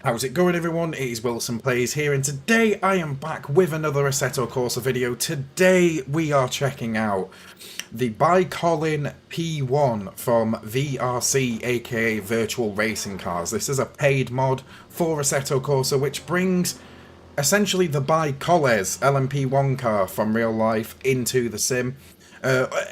How's it going, everyone? It is WilsonPlays here, and today I am back with another Assetto Corsa video. Today we are checking out the ByCollin P1 from VRC, aka Virtual Racing Cars. This is a paid mod for Assetto Corsa, which brings essentially the ByCollin LMP1 car from real life into the sim.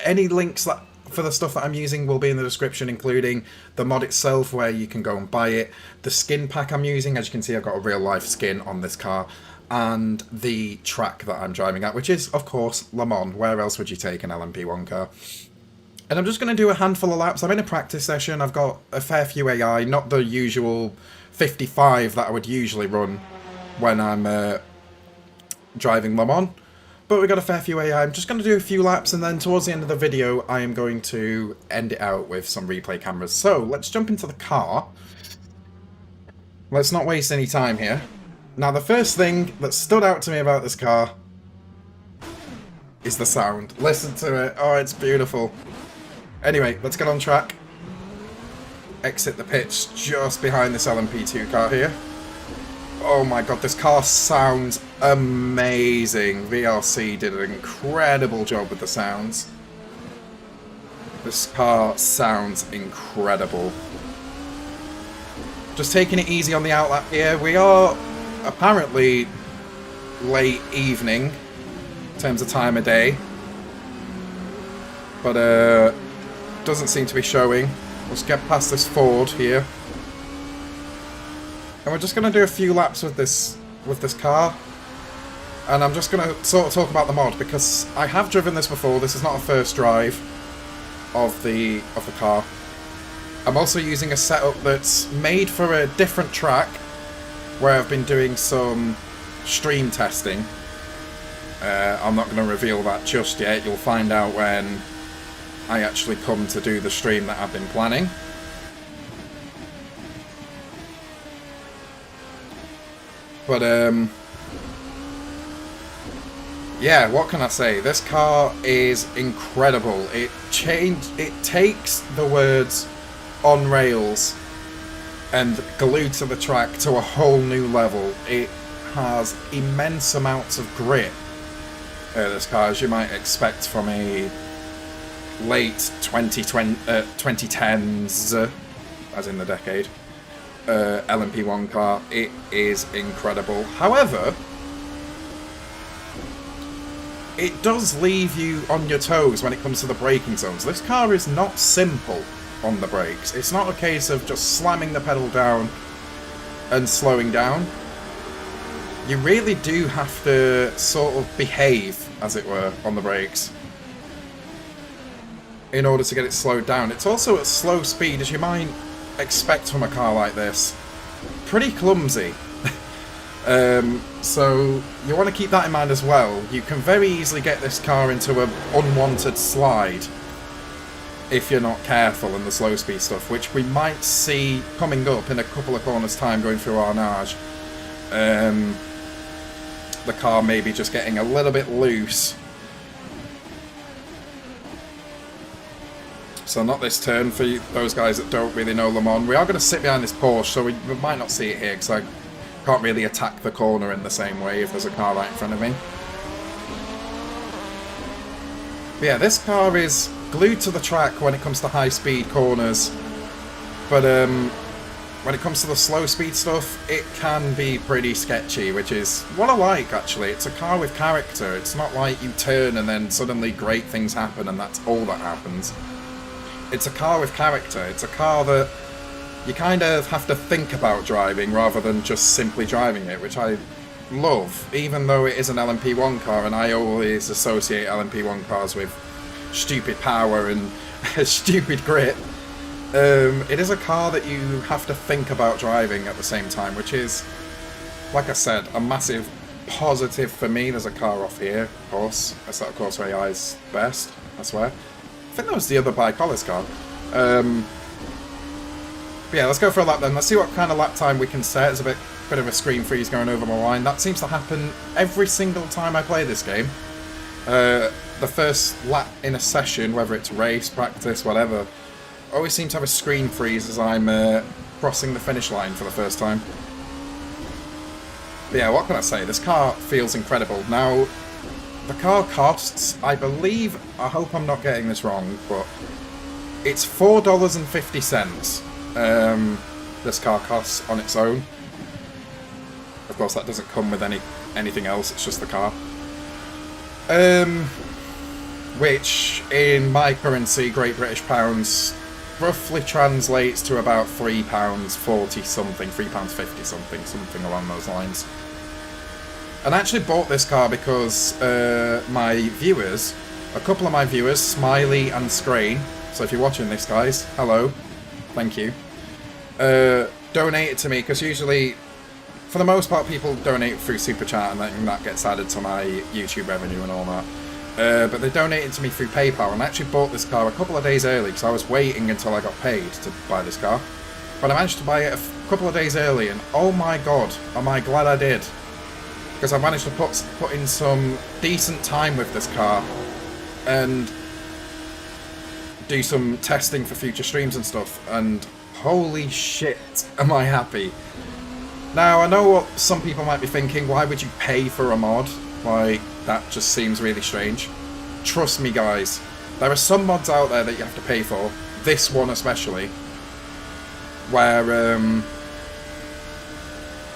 Any links for the stuff that I'm using will be in the description, including the mod itself where you can go and buy it, the skin pack I'm using. As you can see, I've got a real life skin on this car, and the track that I'm driving at, which is of course Le Mans. Where else would you take an LMP1 car? And I'm just going to do a handful of laps. I'm in a practice session. I've got a fair few AI, not the usual 55 that I would usually run when I'm driving Le Mans. But we got a fair few AI. I'm just going to do a few laps, and then towards the end of the video, I am going to end it out with some replay cameras. So, let's jump into the car. Let's not waste any time here. Now, the first thing that stood out to me about this car is the sound. Listen to it. Oh, it's beautiful. Anyway, let's get on track. Exit the pits just behind this LMP2 car here. Oh my god, this car sounds amazing. VRC did an incredible job with the sounds. This car sounds incredible. Just taking it easy on the outlap here. We are apparently late evening in terms of time of day. But doesn't seem to be showing. Let's get past this Ford here. And we're just going to do a few laps with this car. And I'm just going to sort of talk about the mod, because I have driven this before. This is not a first drive of the car. I'm also using a setup that's made for a different track, where I've been doing some stream testing. I'm not going to reveal that just yet. You'll find out when I actually come to do the stream that I've been planning. But, yeah, what can I say? This car is incredible. It takes the words on rails and glued to the track to a whole new level. It has immense amounts of grit, this car, as you might expect from a late 2010s, as in the decade. LMP1 car. It is incredible. However, it does leave you on your toes when it comes to the braking zones. This car is not simple on the brakes. It's not a case of just slamming the pedal down and slowing down. You really do have to sort of behave, as it were, on the brakes in order to get it slowed down. It's also at slow speed, as you might expect from a car like this. Pretty clumsy. So you want to keep that in mind as well. You can very easily get this car into an unwanted slide if you're not careful in the slow speed stuff, which we might see coming up in a couple of corners time going through Arnage. The car may be just getting a little bit loose. So not this turn for those guys that don't really know Le Mans. We are going to sit behind this Porsche, so we might not see it here, because I can't really attack the corner in the same way if there's a car right in front of me. But yeah, this car is glued to the track when it comes to high-speed corners. But when it comes to the slow-speed stuff, it can be pretty sketchy, which is what I like, actually. It's a car with character. It's not like you turn and then suddenly great things happen and that's all that happens. It's a car with character. It's a car that you kind of have to think about driving rather than just simply driving it, which I love, even though it is an LMP1 car, and I always associate LMP1 cars with stupid power and stupid grit. It is a car that you have to think about driving at the same time, which is, like I said, a massive positive for me. There's a car off here, of course. That's of course where AI's best, I swear. I think that was the other ByCollin's car. But yeah, let's go for a lap then. Let's see what kind of lap time we can set. There's a bit of a screen freeze going over my line. That seems to happen every single time I play this game. The first lap in a session, whether it's race, practice, whatever, I always seem to have a screen freeze as I'm crossing the finish line for the first time. But yeah, what can I say? This car feels incredible. Now, the car costs, I believe, I hope I'm not getting this wrong, but it's $4.50. This car costs on its own. Of course, that doesn't come with anything else, it's just the car. Which, in my currency, Great British Pounds, roughly translates to about £3.40 something, £3.50 something, something along those lines. And I actually bought this car because my viewers, a couple of my viewers, Smiley and Scrain, so if you're watching this, guys, hello, thank you, donated to me, because usually, for the most part, people donate through Super Chat, and that gets added to my YouTube revenue and all that. But they donated to me through PayPal, and I actually bought this car a couple of days early, because I was waiting until I got paid to buy this car. But I managed to buy it a couple of days early, and oh my god, am I glad I did. Because I managed to put in some decent time with this car, and do some testing for future streams and stuff, and holy shit, am I happy. Now, I know what some people might be thinking, why would you pay for a mod? Like, that just seems really strange. Trust me, guys, there are some mods out there that you have to pay for, this one especially, where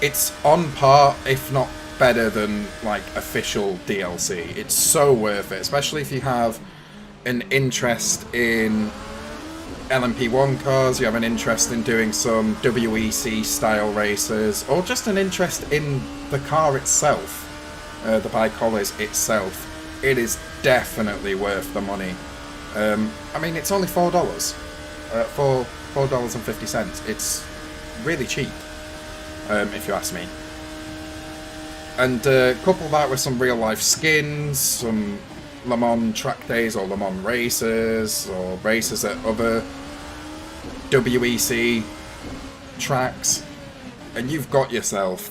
it's on par, if not better than, like, official DLC. It's so worth it, especially if you have an interest in LMP1 cars, you have an interest in doing some WEC style races, or just an interest in the car itself, the ByCollin itself. It is definitely worth the money. I mean, it's only $4, for $4.50. It's really cheap, if you ask me. And couple that with some real life skins, some Le Mans track days or Le Mans races, or races at other WEC tracks, and you've got yourself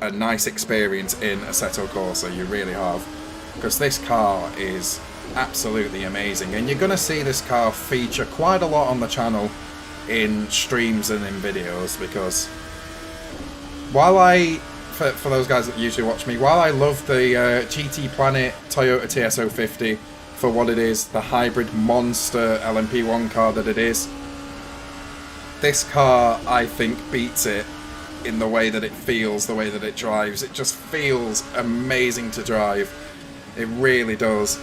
a nice experience in Assetto Corsa, you really have. Because this car is absolutely amazing, and you're going to see this car feature quite a lot on the channel in streams and in videos, because while for those guys that usually watch me, while I love the GT Planet Toyota TS050 for what it is, the hybrid monster LMP1 car that it is, this car, I think, beats it in the way that it feels, the way that it drives. It just feels amazing to drive. It really does.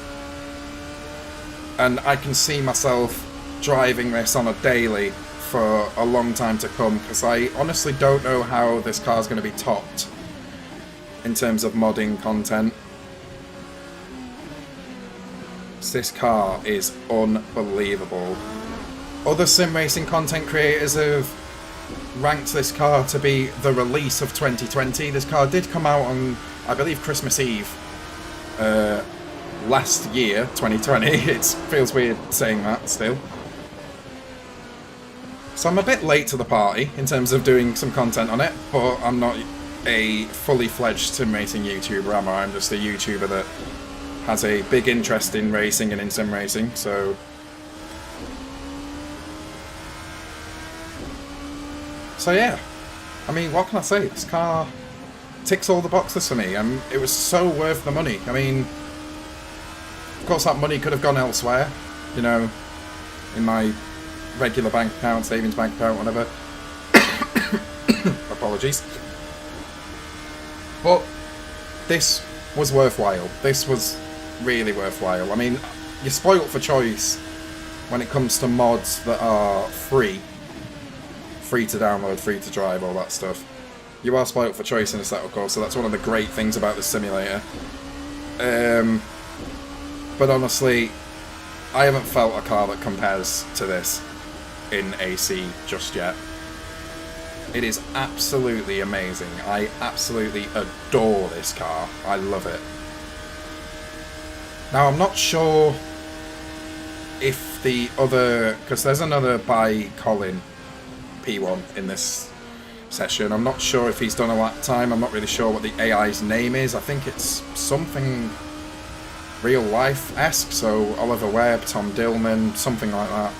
And I can see myself driving this on a daily for a long time to come, because I honestly don't know how this car's going to be topped in terms of modding content. This car is unbelievable. Other sim racing content creators have ranked this car to be the release of 2020. This car did come out on, I believe, Christmas Eve last year, 2020. It feels weird saying that still. So I'm a bit late to the party in terms of doing some content on it, but I'm not a fully fledged sim racing YouTuber, am I? I'm just a YouTuber that has a big interest in racing and in sim racing, so yeah, I mean, what can I say? This car ticks all the boxes for me. It was so worth the money. I mean, of course that money could have gone elsewhere, you know, in my regular bank account, savings bank account, whatever. Apologies. But this was worthwhile. This was really worthwhile. I mean, you're spoilt for choice when it comes to mods that are free to download, free to drive, all that stuff. You are spoilt for choice in Assetto Corsa, so that's one of the great things about the simulator. But honestly, I haven't felt a car that compares to this in AC just yet. It is absolutely amazing. I absolutely adore this car. I love it. Now, I'm not sure if the other, because there's another ByCollin P1 in this session. I'm not sure if he's done a lap time. I'm not really sure what the AI's name is. I think it's something real life-esque, so Oliver Webb, Tom Dillman, something like that.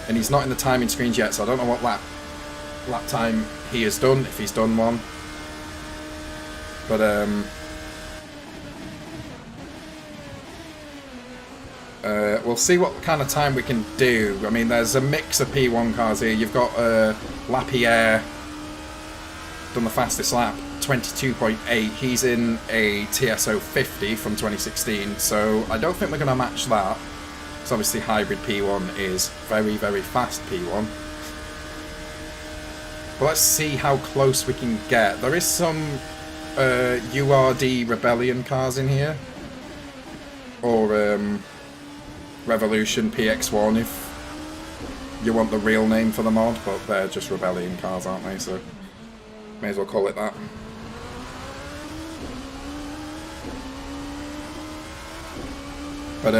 And he's not in the timing screens yet, so I don't know what lap time he has done, if he's done one. But we'll see what kind of time we can do. I mean, there's a mix of P1 cars here. You've got Lapierre, done the fastest lap, 22.8. He's in a TSO 50 from 2016, so I don't think we're going to match that. Because obviously hybrid P1 is very, very fast P1. But let's see how close we can get. There is some URD Rebellion cars in here. Or Revolution PX1 if you want the real name for the mod, but they're just Rebellion cars, aren't they? So may as well call it that. But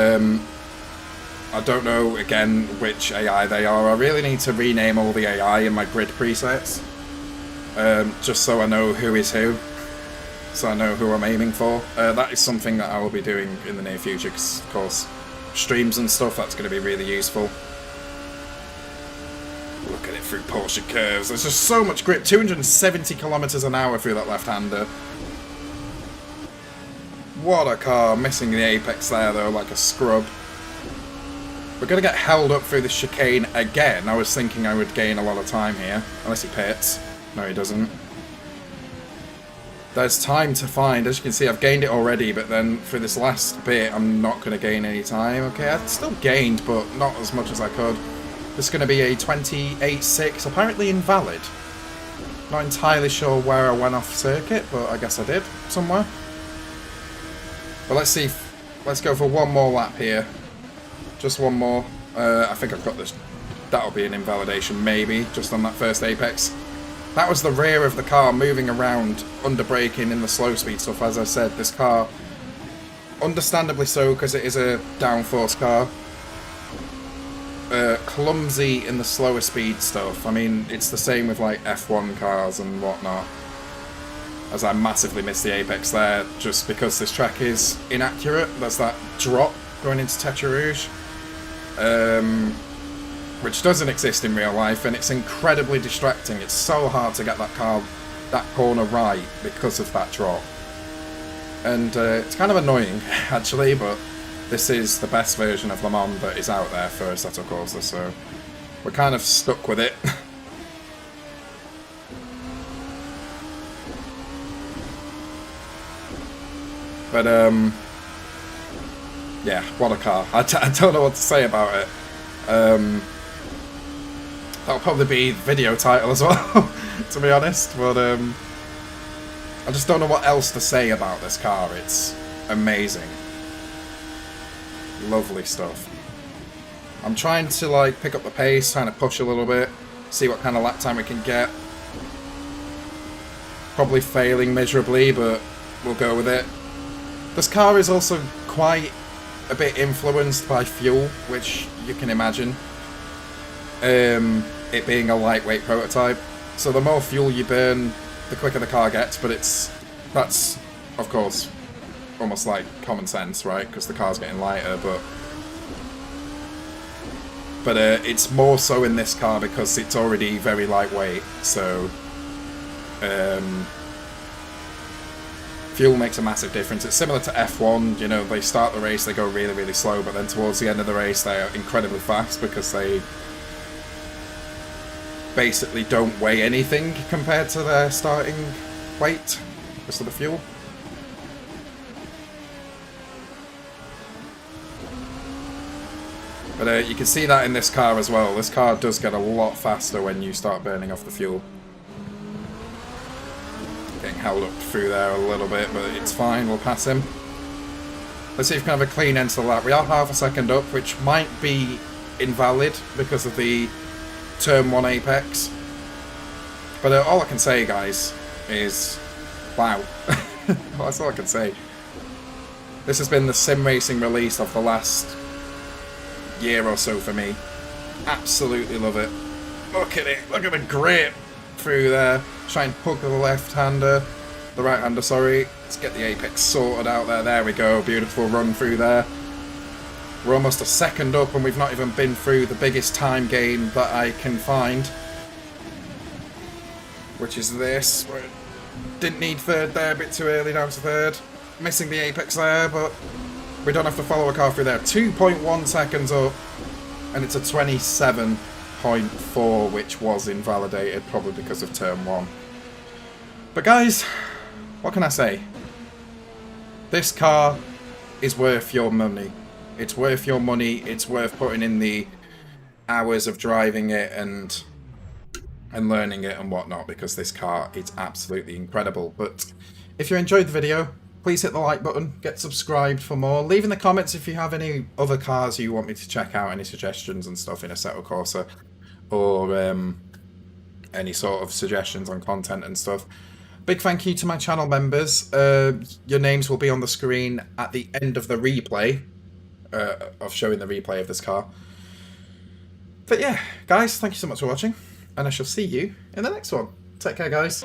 I don't know again which AI they are. I really need to rename all the AI in my grid presets, just so I know who is who, so I know who I'm aiming for. That is something that I will be doing in the near future, because of course streams and stuff, that's going to be really useful. Look at it through Porsche curves. There's just so much grip. 270 kilometers an hour through that left-hander. What a car. Missing the apex there though, like a scrub. We're going to get held up through the chicane again. I was thinking I would gain a lot of time here, unless he pits. No, he doesn't. There's time to find. As you can see, I've gained it already, but then for this last bit, I'm not going to gain any time. Okay, I've still gained, but not as much as I could. This is going to be a 28.6, apparently invalid. Not entirely sure where I went off circuit, but I guess I did somewhere. But let's see. Let's go for one more lap here. Just one more. I think I've got this. That'll be an invalidation, maybe, just on that first apex. That was the rear of the car moving around, under braking in the slow speed stuff. As I said, this car, understandably so, because it is a downforce car. Clumsy in the slower speed stuff. I mean, it's the same with like F1 cars and whatnot. As I massively missed the apex there, just because this track is inaccurate. There's that drop going into Tetra Rouge. Which doesn't exist in real life, and it's incredibly distracting. It's so hard to get that corner right because of that drop. And it's kind of annoying, actually, but this is the best version of Le Mans that is out there for Assetto Corsa, so we're kind of stuck with it. But, yeah, what a car. I don't know what to say about it. That'll probably be the video title as well, to be honest, but I just don't know what else to say about this car. It's amazing. Lovely stuff. I'm trying to like pick up the pace, trying to push a little bit, see what kind of lap time we can get. Probably failing miserably, but we'll go with it. This car is also quite a bit influenced by fuel, which you can imagine. It being a lightweight prototype, so the more fuel you burn, the quicker the car gets. But that's of course almost like common sense, right? Because the car's getting lighter, but it's more so in this car because it's already very lightweight. So fuel makes a massive difference. It's similar to F1. You know, they start the race, they go really, really slow, but then towards the end of the race, they are incredibly fast because they basically don't weigh anything compared to their starting weight, just of the fuel. But you can see that in this car as well. This car does get a lot faster when you start burning off the fuel. Getting held up through there a little bit, but it's fine, we'll pass him. Let's see if we can have a clean end to the lap. We are half a second up, which might be invalid because of the Turn 1 apex. But all I can say, guys, is wow. That's all I can say. This has been the sim racing release of the last year or so for me. Absolutely love it. Look at it. Look at the grip through there. Try and hook the left-hander. The right-hander, sorry. Let's get the apex sorted out there. There we go. Beautiful run through there. We're almost a second up and we've not even been through the biggest time gain that I can find, which is this. Didn't need third there, a bit too early down to third. Missing the apex there, but we don't have to follow a car through there. 2.1 seconds up, and it's a 27.4, which was invalidated, probably because of turn 1. But guys, what can I say? This car is worth your money. It's worth your money. It's worth putting in the hours of driving it and learning it and whatnot, because this car is absolutely incredible. But if you enjoyed the video, please hit the like button, get subscribed for more. Leave in the comments if you have any other cars you want me to check out, any suggestions and stuff in Assetto Corsa, or any sort of suggestions on content and stuff. Big thank you to my channel members. Your names will be on the screen at the end of the replay, of showing the replay of this car. But yeah, guys, thank you so much for watching, and I shall see you in the next one. Take care, guys.